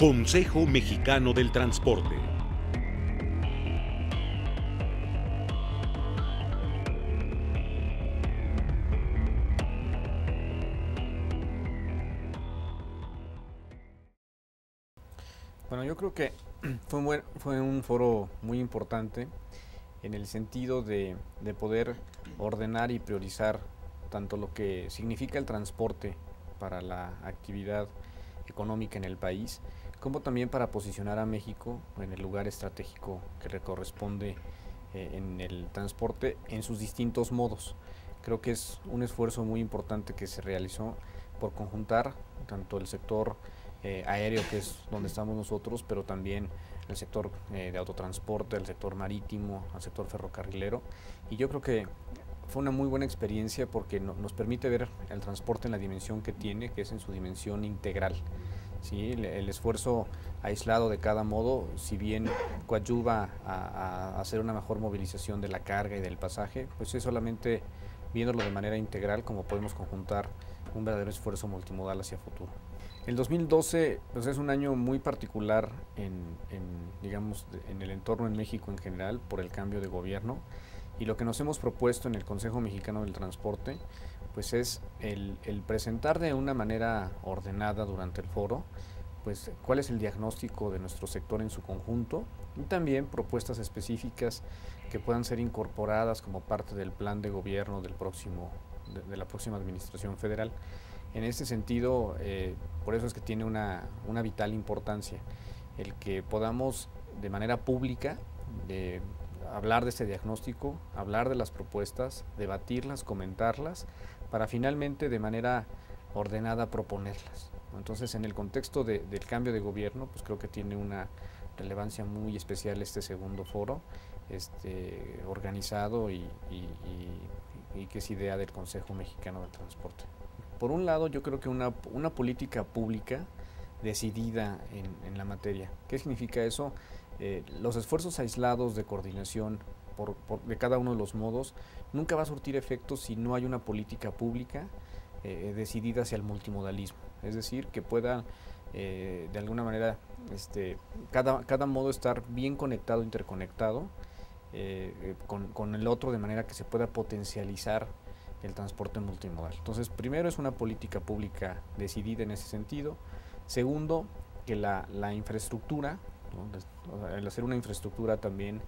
Consejo Mexicano del Transporte. Bueno, yo creo que fue un foro muy importante en el sentido de poder ordenar y priorizar tanto lo que significa el transporte para la actividad económica en el país, como también para posicionar a México en el lugar estratégico que le corresponde en el transporte en sus distintos modos. Creo que es un esfuerzo muy importante que se realizó por conjuntar tanto el sector aéreo, que es donde estamos nosotros, pero también el sector de autotransporte, el sector marítimo, el sector ferrocarrilero. Y yo creo que fue una muy buena experiencia porque nos permite ver el transporte en la dimensión que tiene, que es en su dimensión integral. ¿Sí? El esfuerzo aislado de cada modo, si bien coadyuva a hacer una mejor movilización de la carga y del pasaje, pues es solamente viéndolo de manera integral como podemos conjuntar un verdadero esfuerzo multimodal hacia futuro. El 2012 pues es un año muy particular digamos, en el entorno en México en general por el cambio de gobierno, y lo que nos hemos propuesto en el Consejo Mexicano del Transporte pues es el presentar de una manera ordenada durante el foro pues cuál es el diagnóstico de nuestro sector en su conjunto, y también propuestas específicas que puedan ser incorporadas como parte del plan de gobierno de la próxima administración federal. En este sentido, por eso es que tiene una vital importancia el que podamos de manera pública hablar de este diagnóstico, hablar de las propuestas, debatirlas, comentarlas, para finalmente de manera ordenada proponerlas. Entonces, en el contexto del cambio de gobierno, pues creo que tiene una relevancia muy especial este segundo foro, organizado y que es idea del Consejo Mexicano del Transporte. Por un lado, yo creo que una política pública decidida en la materia. ¿Qué significa eso? Los esfuerzos aislados de coordinación de cada uno de los modos nunca va a surtir efectos si no hay una política pública decidida hacia el multimodalismo. Es decir, que pueda de alguna manera cada modo estar bien conectado, interconectado con el otro, de manera que se pueda potencializar el transporte multimodal. Entonces, primero es una política pública decidida en ese sentido. Segundo, que la infraestructura, ¿no? El hacer una infraestructura también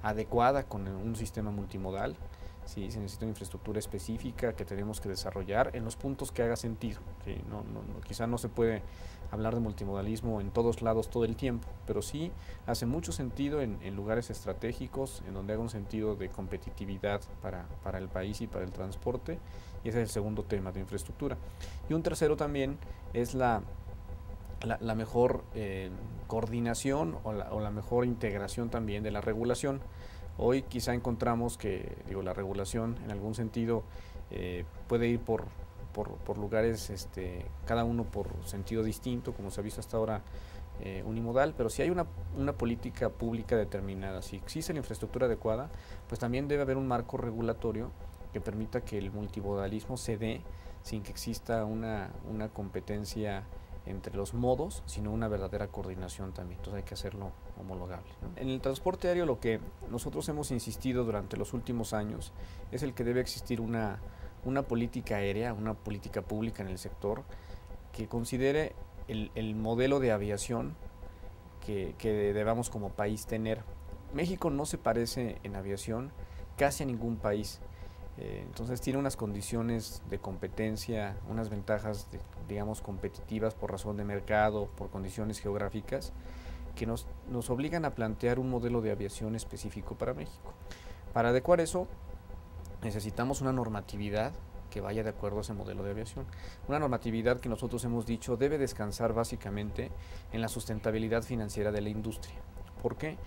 adecuada con un sistema multimodal. Sí, se necesita una infraestructura específica que tenemos que desarrollar en los puntos que haga sentido. ¿Sí? Quizá no se puede hablar de multimodalismo en todos lados todo el tiempo, pero sí hace mucho sentido en lugares estratégicos, en donde haga un sentido de competitividad para el país y para el transporte, y ese es el segundo tema de infraestructura. Y un tercero también es la mejor coordinación o la mejor integración también de la regulación. Hoy quizá encontramos que la regulación en algún sentido puede ir por lugares, cada uno por sentido distinto, como se ha visto hasta ahora unimodal, pero si hay una política pública determinada, si existe la infraestructura adecuada, pues también debe haber un marco regulatorio que permita que el multimodalismo se dé sin que exista una competencia entre los modos, sino una verdadera coordinación también. Entonces hay que hacerlo homologable, ¿no? En el transporte aéreo, lo que nosotros hemos insistido durante los últimos años es el que debe existir una política aérea, una política pública en el sector que considere el modelo de aviación que debamos como país tener. México no se parece en aviación casi a ningún país. Entonces tiene unas condiciones de competencia, unas ventajas, digamos, competitivas por razón de mercado, por condiciones geográficas, que nos obligan a plantear un modelo de aviación específico para México. Para adecuar eso, necesitamos una normatividad que vaya de acuerdo a ese modelo de aviación. Una normatividad que nosotros hemos dicho debe descansar básicamente en la sustentabilidad financiera de la industria. ¿Por qué?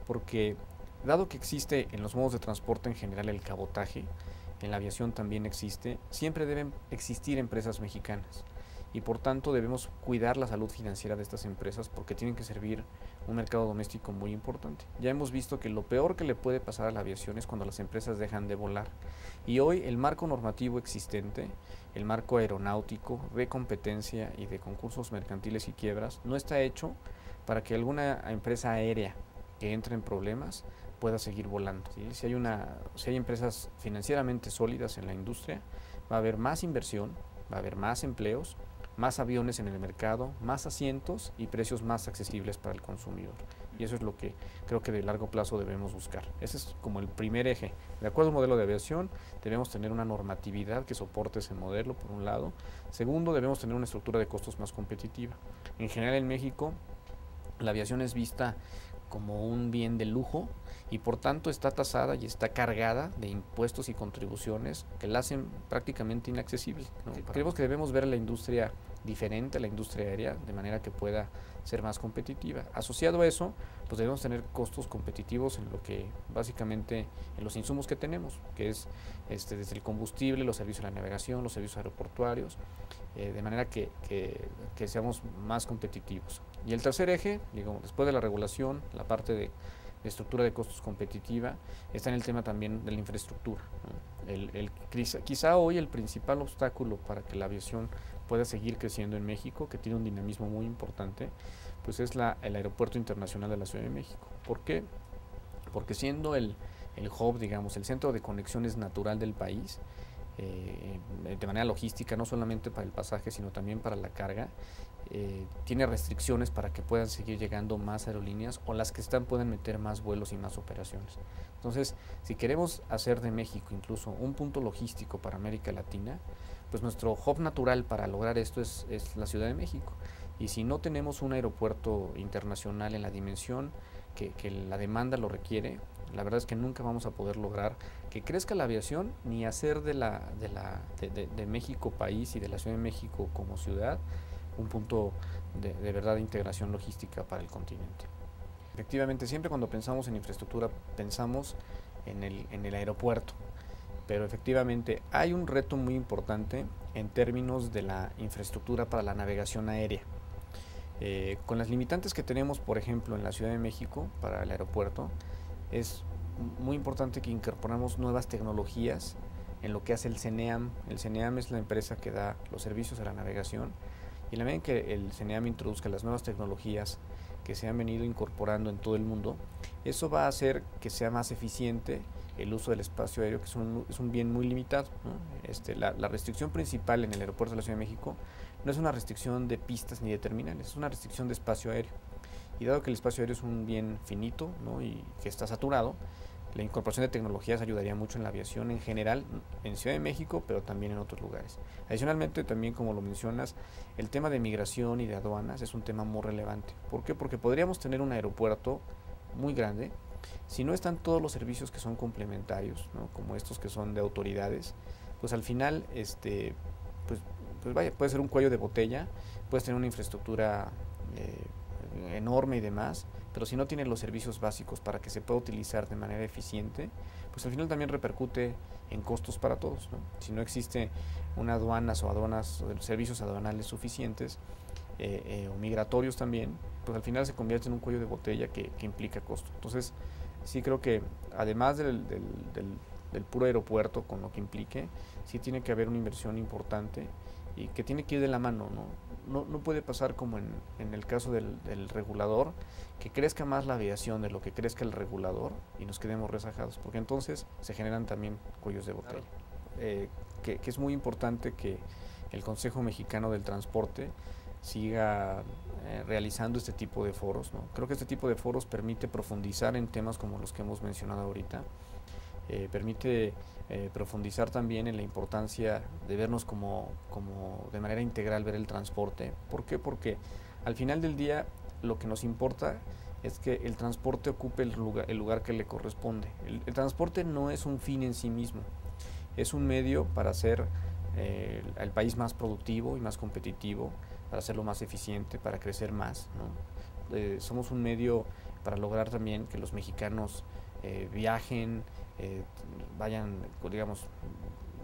Porque dado que existe en los modos de transporte en general el cabotaje, en la aviación también existe, siempre deben existir empresas mexicanas, y por tanto debemos cuidar la salud financiera de estas empresas porque tienen que servir un mercado doméstico muy importante. Ya hemos visto que lo peor que le puede pasar a la aviación es cuando las empresas dejan de volar, y hoy el marco normativo existente el marco aeronáutico de competencia y de concursos mercantiles y quiebras no está hecho para que alguna empresa aérea que entre en problemas pueda seguir volando, ¿sí? Si hay empresas financieramente sólidas en la industria, va a haber más inversión, va a haber más empleos, más aviones en el mercado, más asientos y precios más accesibles para el consumidor. Y eso es lo que creo que de largo plazo debemos buscar. Ese es como el primer eje. De acuerdo al modelo de aviación, debemos tener una normatividad que soporte ese modelo, por un lado. Segundo, debemos tener una estructura de costos más competitiva. En general en México, la aviación es vista como un bien de lujo y por tanto está tasada y está cargada de impuestos y contribuciones que la hacen prácticamente inaccesible, ¿no? Sí, creemos que debemos ver la industria diferente, la industria aérea, de manera que pueda ser más competitiva. Asociado a eso, pues debemos tener costos competitivos en lo que básicamente en los insumos que tenemos, que es desde el combustible, los servicios de la navegación, los servicios aeroportuarios, de manera que seamos más competitivos. Y el tercer eje, digo, después de la regulación, la parte de estructura de costos competitiva, está en el tema también de la infraestructura, ¿no? Quizá hoy el principal obstáculo para que la aviación pueda seguir creciendo en México, que tiene un dinamismo muy importante, pues es el Aeropuerto Internacional de la Ciudad de México. ¿Por qué? Porque siendo el hub, digamos, el centro de conexiones natural del país, de manera logística, no solamente para el pasaje, sino también para la carga, tiene restricciones para que puedan seguir llegando más aerolíneas o las que están pueden meter más vuelos y más operaciones. Entonces, si queremos hacer de México incluso un punto logístico para América Latina, pues nuestro hub natural para lograr esto es la Ciudad de México. Y si no tenemos un aeropuerto internacional en la dimensión que la demanda lo requiere, la verdad es que nunca vamos a poder lograr que crezca la aviación ni hacer de México país y de la Ciudad de México como ciudad un punto de verdad de integración logística para el continente. Efectivamente, siempre cuando pensamos en infraestructura pensamos en el aeropuerto, pero efectivamente hay un reto muy importante en términos de la infraestructura para la navegación aérea. Con las limitantes que tenemos, por ejemplo, en la Ciudad de México para el aeropuerto, es muy importante que incorporemos nuevas tecnologías en lo que hace el CENEAM. El CENEAM es la empresa que da los servicios a la navegación, y en la medida en que el CENEAM introduzca las nuevas tecnologías que se han venido incorporando en todo el mundo, eso va a hacer que sea más eficiente el uso del espacio aéreo, que es un bien muy limitado, ¿no? La restricción principal en el aeropuerto de la Ciudad de México no es una restricción de pistas ni de terminales, es una restricción de espacio aéreo. Y dado que el espacio aéreo es un bien finito, ¿no?, y que está saturado, la incorporación de tecnologías ayudaría mucho en la aviación en general, en Ciudad de México, pero también en otros lugares. Adicionalmente, también como lo mencionas, el tema de migración y de aduanas es un tema muy relevante. ¿Por qué? Porque podríamos tener un aeropuerto muy grande, si no están todos los servicios que son complementarios, ¿no?, como estos que son de autoridades, pues al final, pues vaya, puede ser un cuello de botella, puedes tener una infraestructura enorme y demás, pero si no tiene los servicios básicos para que se pueda utilizar de manera eficiente, pues al final también repercute en costos para todos, ¿no? Si no existe una aduanas o servicios aduanales suficientes, o migratorios también, pues al final se convierte en un cuello de botella que implica costo. Entonces, sí creo que además del puro aeropuerto con lo que implique, sí tiene que haber una inversión importante y que tiene que ir de la mano, no puede pasar como en el caso del regulador, que crezca más la aviación de lo que crezca el regulador y nos quedemos rezagados, porque entonces se generan también cuellos de botella. Que es muy importante que el Consejo Mexicano del Transporte siga realizando este tipo de foros, ¿no? Creo que este tipo de foros permite profundizar en temas como los que hemos mencionado ahorita, permite profundizar también en la importancia de vernos como de manera integral, ver el transporte. ¿Por qué? Porque al final del día lo que nos importa es que el transporte ocupe el lugar que le corresponde. El transporte no es un fin en sí mismo, es un medio para hacer el país más productivo y más competitivo, para hacerlo más eficiente, para crecer más, ¿no? Somos un medio para lograr también que los mexicanos viajen, vayan, digamos,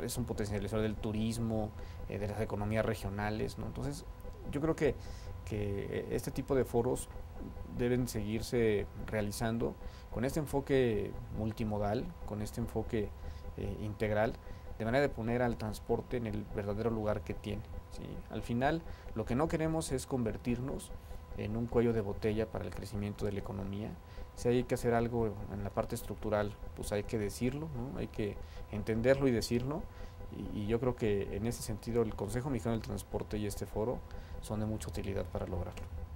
es un potencializador del turismo, de las economías regionales, ¿no? Entonces, yo creo que este tipo de foros deben seguirse realizando con este enfoque multimodal, con este enfoque integral, de manera de poner al transporte en el verdadero lugar que tiene, ¿sí? Al final, lo que no queremos es convertirnos en un cuello de botella para el crecimiento de la economía. Si hay que hacer algo en la parte estructural, pues hay que decirlo, ¿no? Hay que entenderlo y decirlo, y yo creo que en ese sentido el Consejo Mexicano del Transporte y este foro son de mucha utilidad para lograrlo.